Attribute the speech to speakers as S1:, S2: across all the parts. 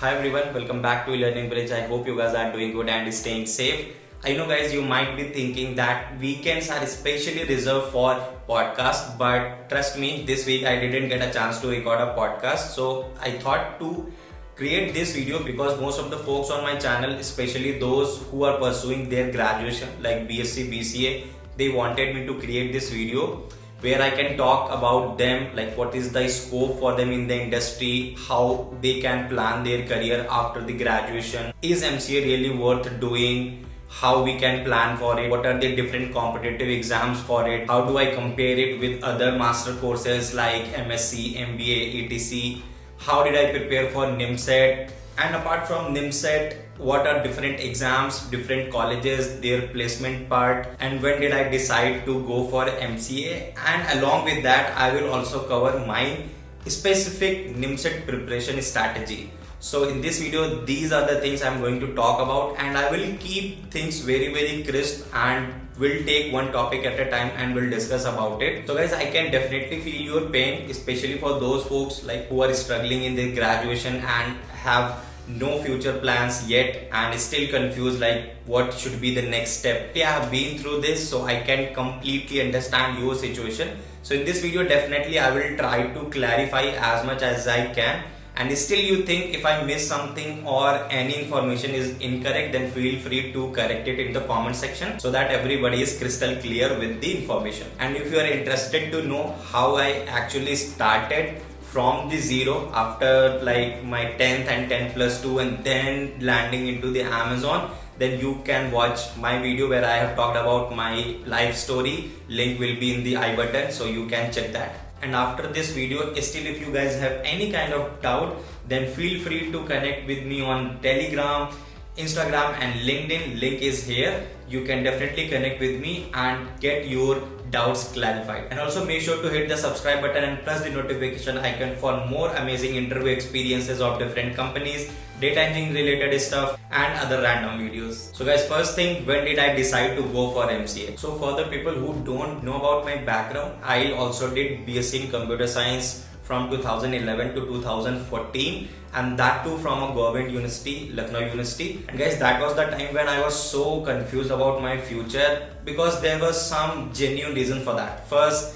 S1: Hi everyone, welcome back to elearningbridge. I hope you guys are doing good and staying safe. I know guys, you might be thinking that weekends are especially reserved for podcasts, but trust me, this week I didn't get a chance to record a podcast. So I thought to create this video because most of the folks on my channel, especially those who are pursuing their graduation like B.SC, BCA, they wanted me to create this video where I can talk about them, like what is the scope for them in the industry, how they can plan their career after the graduation, is MCA really worth doing, how we can plan for it, what are the different competitive exams for it, how do I compare it with other master courses like MSc, MBA, etc, how did I prepare for NIMCET, and apart from NIMCET, what are different exams, different colleges, their placement part, and when did I decide to go for MCA, and along with that I will also cover my specific NIMCET preparation strategy. So in this video, these are the things I'm going to talk about, and I will keep things very crisp and will take one topic at a time and will discuss about it. So guys, I can definitely feel your pain, especially for those folks like who are struggling in their graduation and have no future plans yet and still confused like what should be the next step. I have been through this, so I can completely understand your situation. So in this video, definitely I will try to clarify as much as I can, and still you think if I miss something or any information is incorrect, then feel free to correct it in the comment section so that everybody is crystal clear with the information. And if you are interested to know how I actually started from the zero after like my 10th and 10+2 and then landing into the Amazon, then you can watch my video where I have talked about my life story. Link will be in the I button, so you can check that. And after this video, still if you guys have any kind of doubt, then feel free to connect with me on Telegram, Instagram and LinkedIn. Link is here. You can definitely connect with me and get your doubts clarified. And also make sure to hit the subscribe button and press the notification icon for more amazing interview experiences of different companies, data engineering related stuff and other random videos. So guys, first thing, when did I decide to go for MCA? So for the people who don't know about my background, I also did B.SC in computer science from 2011 to 2014, and that too from a government university, Lucknow University. And guys, that was the time when I was so confused about my future because there was some genuine reason for that. First,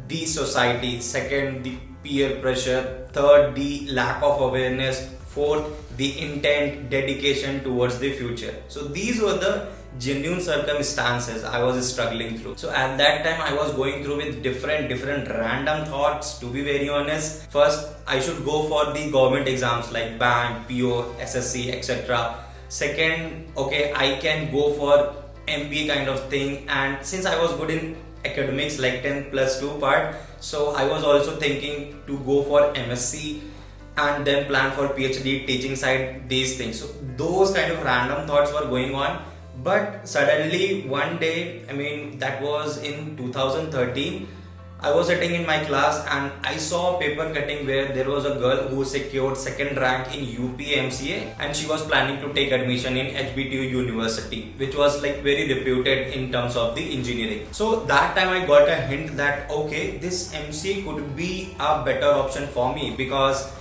S1: the society. Second, the peer pressure. Third, the lack of awareness. Fourth, the intent, dedication towards the future. So these were the genuine circumstances I was struggling through. So at that time I was going through with different random thoughts, to be very honest. First, I should go for the government exams like bank, PO, SSC, etc. Second, okay, I can go for MBA kind of thing, and since I was good in academics like 10+2 part, so I was also thinking to go for MSc and then plan for PhD, teaching side, these things. So those kind of random thoughts were going on. But suddenly one day, I mean that was in 2013, I was sitting in my class and I saw a paper cutting where there was a girl who secured second rank in UP MCA and she was planning to take admission in HBTU University, which was like very reputed in terms of the engineering. So that time I got a hint that okay, this MCA could be a better option for me because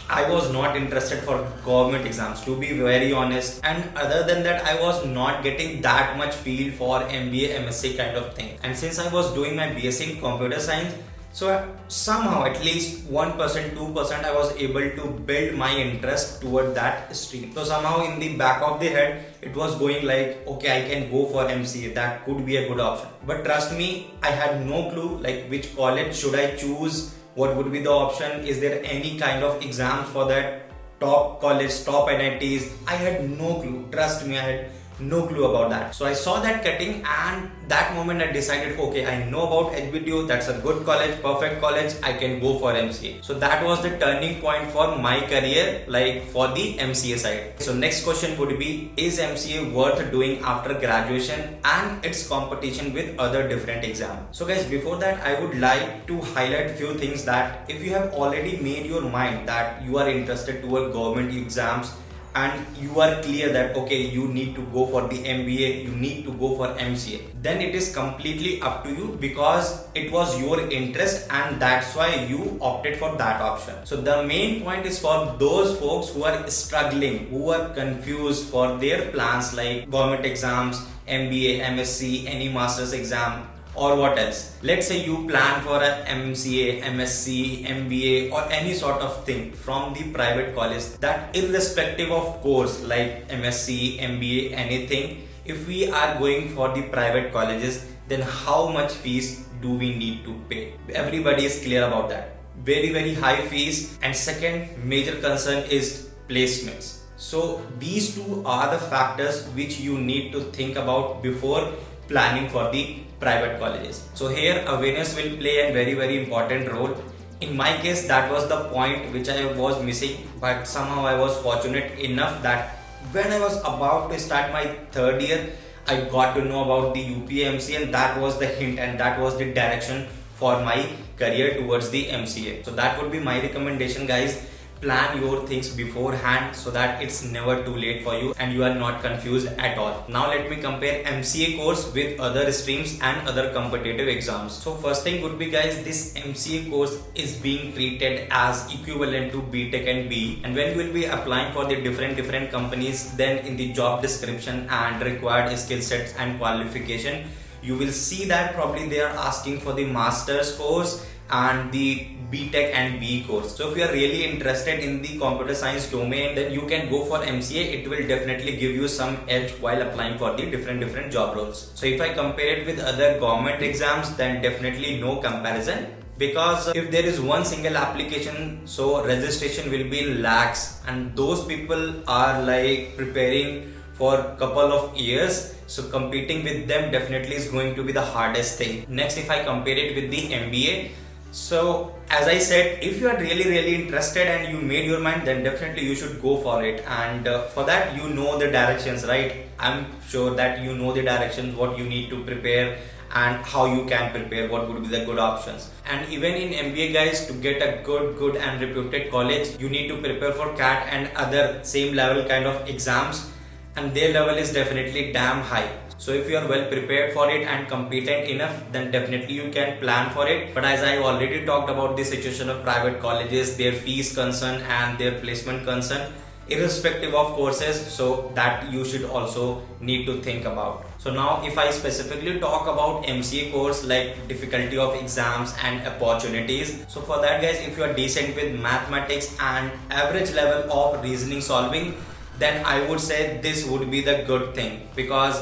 S1: I was not interested for government exams, to be very honest, and other than that I was not getting that much feel for MBA, MSc kind of thing. And since I was doing my B.SC in computer science, so somehow at least 1%, 2% I was able to build my interest toward that stream. So somehow in the back of the head it was going like, okay, I can go for MCA, that could be a good option. But trust me, I had no clue like which college should I choose, what would be the option, is there any kind of exams for that, top college, top NITs. I had no clue. Trust me, I had no clue about that. So I saw that cutting, and that moment I decided, okay, I know about HBTU, that's a good college, perfect college, I can go for MCA. So that was the turning point for my career, like for the MCA side. So next question would be, is MCA worth doing after graduation and its competition with other different exams? So guys, before that I would like to highlight few things that if you have already made your mind that you are interested toward government exams and you are clear that okay, you need to go for the MBA, you need to go for MCA, then it is completely up to you, because it was your interest and that's why you opted for that option. So the main point is for those folks who are struggling, who are confused for their plans like government exams, MBA, MSc, any master's exam, or what else. Let's say you plan for a MCA, MSc, MBA, or any sort of thing from the private college, that irrespective of course like MSc, MBA, anything, if we are going for the private colleges, then how much fees do we need to pay? Everybody is clear about that. Very high fees. And second major concern is placements. So these two are the factors which you need to think about before planning for the private colleges. So here awareness will play a very important role. In my case, that was the point which I was missing, but somehow I was fortunate enough that when I was about to start my third year, I got to know about the UPMC, and that was the hint and that was the direction for my career towards the MCA. So that would be my recommendation, guys. Plan your things beforehand so that it's never too late for you and you are not confused at all. Now let me compare MCA course with other streams and other competitive exams. So first thing would be, guys, this MCA course is being treated as equivalent to BTech and BE, and when you will be applying for the different companies, then in the job description and required skill sets and qualification, you will see that probably they are asking for the master's course and the BTech and BE course. So if you are really interested in the computer science domain, then you can go for MCA. It will definitely give you some edge while applying for the different job roles. So if I compare it with other government exams, then definitely no comparison, because if there is one single application, so registration will be lakhs, and those people are like preparing for a couple of years. So competing with them definitely is going to be the hardest thing. Next, if I compare it with the MBA, so as I said, if you are really interested and you made your mind, then definitely you should go for it. And for that, you know the directions, right? I'm sure that you know the directions, what you need to prepare and how you can prepare, what would be the good options. And even in MBA, guys, to get a good and reputed college, you need to prepare for CAT and other same level kind of exams, and their level is definitely damn high. So if you are well prepared for it and competent enough, then definitely you can plan for it. But as I already talked about the situation of private colleges, their fees concern and their placement concern, irrespective of courses, so that you should also need to think about. So now if I specifically talk about MCA course, like difficulty of exams and opportunities, so for that, guys, if you are decent with mathematics and average level of reasoning solving, then I would say this would be the good thing, because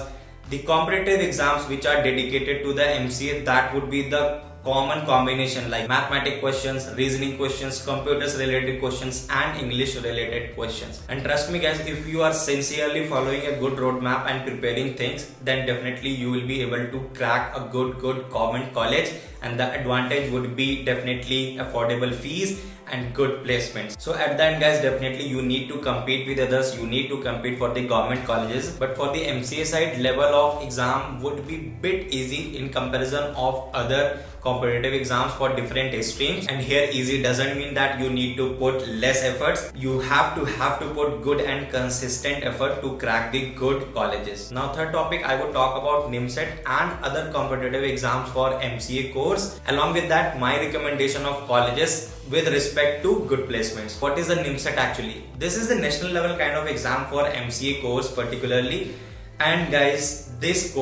S1: the competitive exams which are dedicated to the MCA, that would be the common combination like mathematics questions, reasoning questions, computers related questions and English related questions. And trust me, guys, if you are sincerely following a good roadmap and preparing things, then definitely you will be able to crack a good government college, and the advantage would be definitely affordable fees and good placements. So at the end, guys, definitely you need to compete with others, you need to compete for the government colleges. But for the MCA side, level of exam would be bit easy in comparison of other competitive exams for different streams. And here easy doesn't mean that you need to put less efforts. You have to put good and consistent effort to crack the good colleges. Now third topic, I would talk about NIMCET and other competitive exams for MCA course. Along with that, my recommendation of colleges with respect to good placements. What is the NIMCET actually? This is the national level kind of exam for MCA course particularly. And guys, this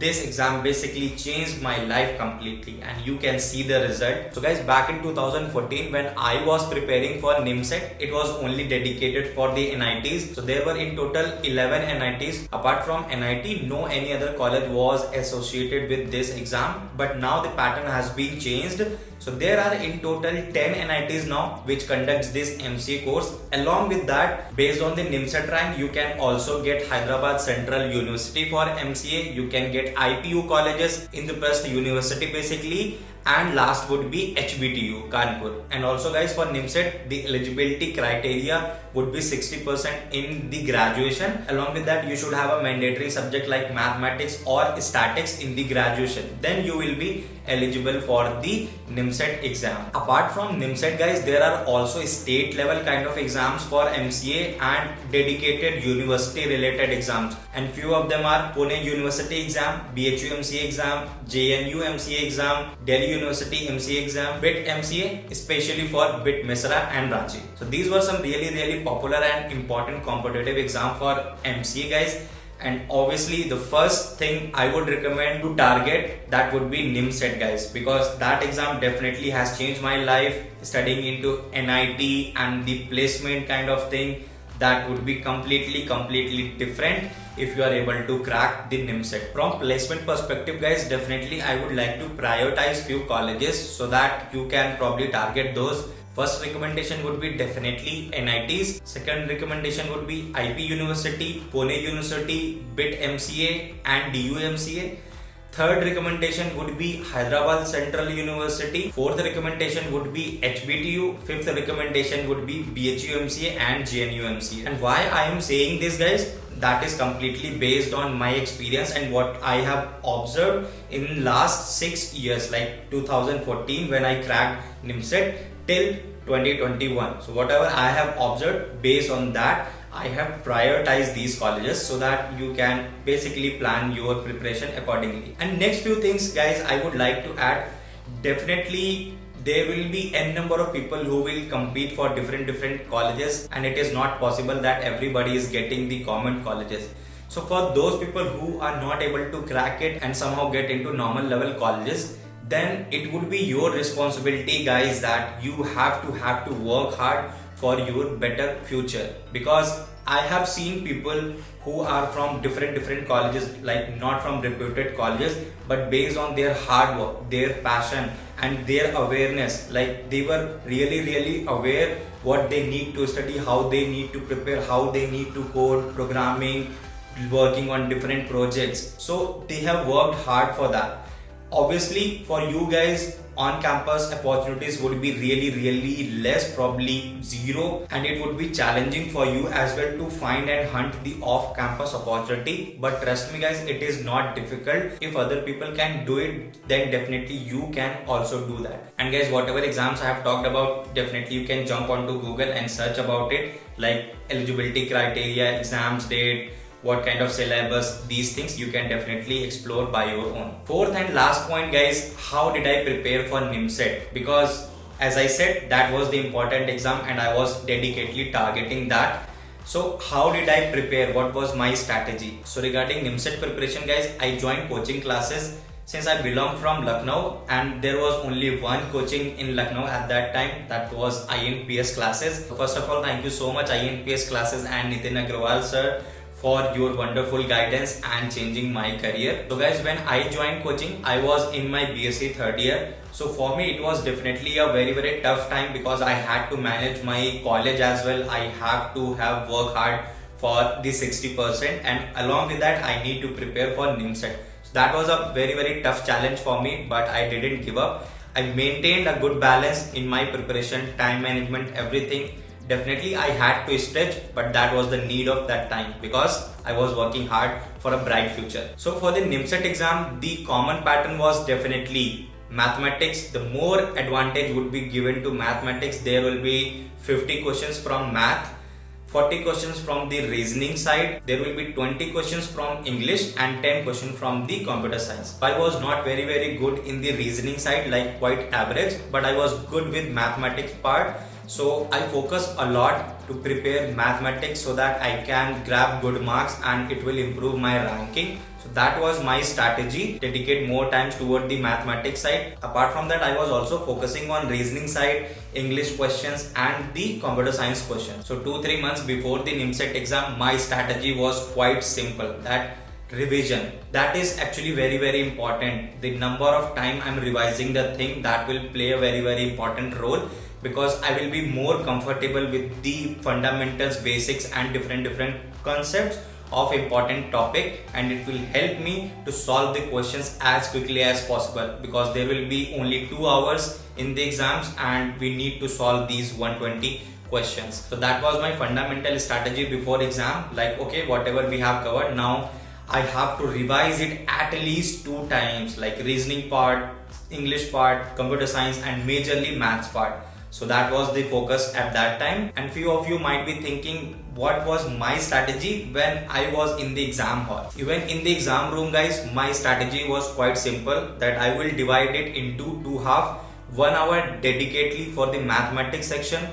S1: exam basically changed my life completely, and you can see the result. So guys, back in 2014 when I was preparing for NIMCET, it was only dedicated for the NITs. So there were in total 11 NITs. Apart from NIT, no any other college was associated with this exam. But now the pattern has been changed. So there are in total 10 NITs now which conducts this MCA course. Along with that, based on the NIMCET rank, you can also get Hyderabad Central University for MCA. You can get IPU colleges, Indraprastha University basically, and last would be HBTU Kanpur. And also guys, for NIMCET the eligibility criteria would be 60% in the graduation. Along with that, you should have a mandatory subject like mathematics or statistics in the graduation. Then you will be eligible for the NIMCET exam. Apart from NIMCET guys, there are also state level kind of exams for MCA and dedicated university related exams, and few of them are Pune University exam, BHU MCA exam, JNU MCA exam, Delhi University MCA exam, BIT MCA, especially for BIT Misra and Ranchi. So these were some really popular and important competitive exam for MCA guys. And obviously the first thing I would recommend to target, that would be NIMCET guys, because that exam definitely has changed my life. Studying into NIT and the placement kind of thing, that would be completely different if you are able to crack the NIMCET. From placement perspective guys, definitely I would like to prioritize few colleges so that you can probably target those. First recommendation would be definitely NITs. Second recommendation would be IP University, Pune University, BIT MCA and DU MCA. Third recommendation would be Hyderabad Central University. Fourth recommendation would be HBTU. Fifth recommendation would be BHU MCA and JNU MCA. And why I am saying this guys, that is completely based on my experience and what I have observed in last 6 years, like 2014 when I cracked NIMCET till 2021. So whatever I have observed, based on that I have prioritized these colleges so that you can basically plan your preparation accordingly. And next few things guys I would like to add, definitely there will be n number of people who will compete for different colleges, and it is not possible that everybody is getting the common colleges. So for those people who are not able to crack it and somehow get into normal level colleges, then it would be your responsibility guys that you have to work hard for your better future. Because I have seen people who are from different colleges, like not from reputed colleges, but based on their hard work, their passion and their awareness, like they were really aware what they need to study, how they need to prepare, how they need to code, programming, working on different projects. So they have worked hard for that. Obviously for you guys, on campus opportunities would be really less, probably zero, and it would be challenging for you as well to find and hunt the off campus opportunity. But trust me guys, it is not difficult. If other people can do it, then definitely you can also do that. And guys, whatever exams I have talked about, definitely you can jump onto Google and search about it, like eligibility criteria, exams date, what kind of syllabus, these things you can definitely explore by your own. Fourth and last point guys, how did I prepare for NIMCET? Because as I said, that was the important exam and I was dedicatedly targeting that. So how did I prepare? What was my strategy? So regarding NIMCET preparation guys, I joined coaching classes. Since I belong from Lucknow and there was only one coaching in Lucknow at that time, that was INPS classes. First of all, thank you so much INPS classes and Nitin Agrawal sir for your wonderful guidance and changing my career. So guys, when I joined coaching, I was in my B.SC third year. So for me, it was definitely a very tough time because I had to manage my college as well. I have to have work hard for the 60%, and along with that, I need to prepare for NIMCET. So that was a very tough challenge for me, but I didn't give up. I maintained a good balance in my preparation, time management, everything. Definitely I had to stretch, but that was the need of that time because I was working hard for a bright future. So for the NIMCET exam, the common pattern was definitely mathematics. The more advantage would be given to mathematics. There will be 50 questions from math, 40 questions from the reasoning side. There will be 20 questions from English and 10 questions from the computer science. I was not very good in the reasoning side, like quite average, but I was good with mathematics part. So I focus a lot to prepare mathematics so that I can grab good marks and it will improve my ranking. So that was my strategy, dedicate more times toward the mathematics side. Apart from that, I was also focusing on reasoning side, English questions and the computer science questions. So 2-3 months before the NIMCET exam, my strategy was quite simple, that revision. That is actually very important. The number of time I'm revising the thing, that will play a very important role, because I will be more comfortable with the fundamentals, basics and different concepts of important topic, and it will help me to solve the questions as quickly as possible, because there will be only 2 hours in the exams and we need to solve these 120 questions. So that was my fundamental strategy before exam. Like, okay, whatever we have covered, now I have to revise it at least 2 times, like reasoning part, English part, computer science, and majorly maths part. So that was the focus at that time. And few of you might be thinking, what was my strategy when I was in the exam hall? Even in the exam room, guys, my strategy was quite simple, that I will divide it into 2 halves. 1 hour dedicatedly for the mathematics section,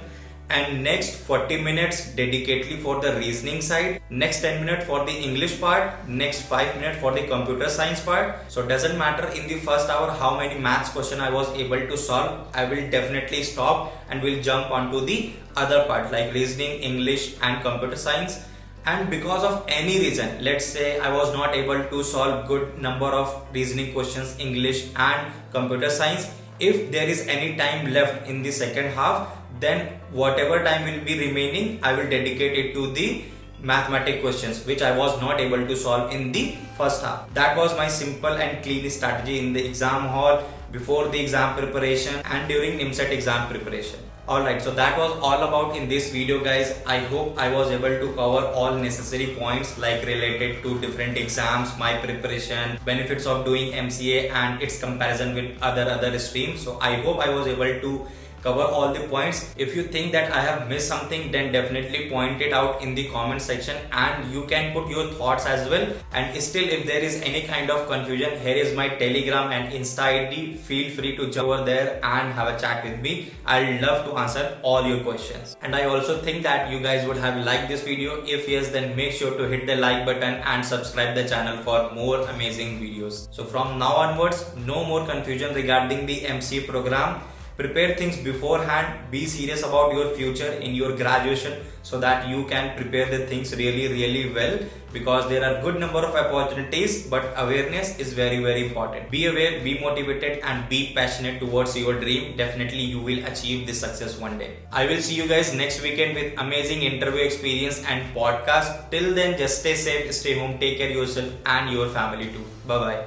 S1: and next 40 minutes dedicatedly for the reasoning side, next 10 minutes for the English part, next 5 minutes for the computer science part. So it doesn't matter in the first hour how many maths question I was able to solve, I will definitely stop and will jump onto the other part like reasoning, English and computer science. And because of any reason, let's say I was not able to solve good number of reasoning questions, English and computer science, if there is any time left in the second half, then whatever time will be remaining, I will dedicate it to the mathematics questions which I was not able to solve in the first half. That was my simple and clean strategy in the exam hall, before the exam preparation and during NIMCET exam preparation. Alright, so that was all about in this video, guys. I hope I was able to cover all necessary points like related to different exams, my preparation, benefits of doing MCA and its comparison with other streams. So I hope I was able to cover all the points. If you think that I have missed something, then definitely point it out in the comment section, and you can put your thoughts as well. And still, if there is any kind of confusion, here is my Telegram and Insta ID. Feel free to jump over there and have a chat with me. I'll love to answer all your questions. And I also think that you guys would have liked this video. If yes, then make sure to hit the like button and subscribe the channel for more amazing videos. So from now onwards, no more confusion regarding the MCA program. Prepare things beforehand, be serious about your future in your graduation, so that you can prepare the things really well, because there are good number of opportunities, but awareness is very important. Be aware, be motivated and be passionate towards your dream. Definitely you will achieve this success one day. I will see you guys next weekend with amazing interview experience and podcast. Till then, just stay safe, stay home, take care of yourself and your family too. Bye bye.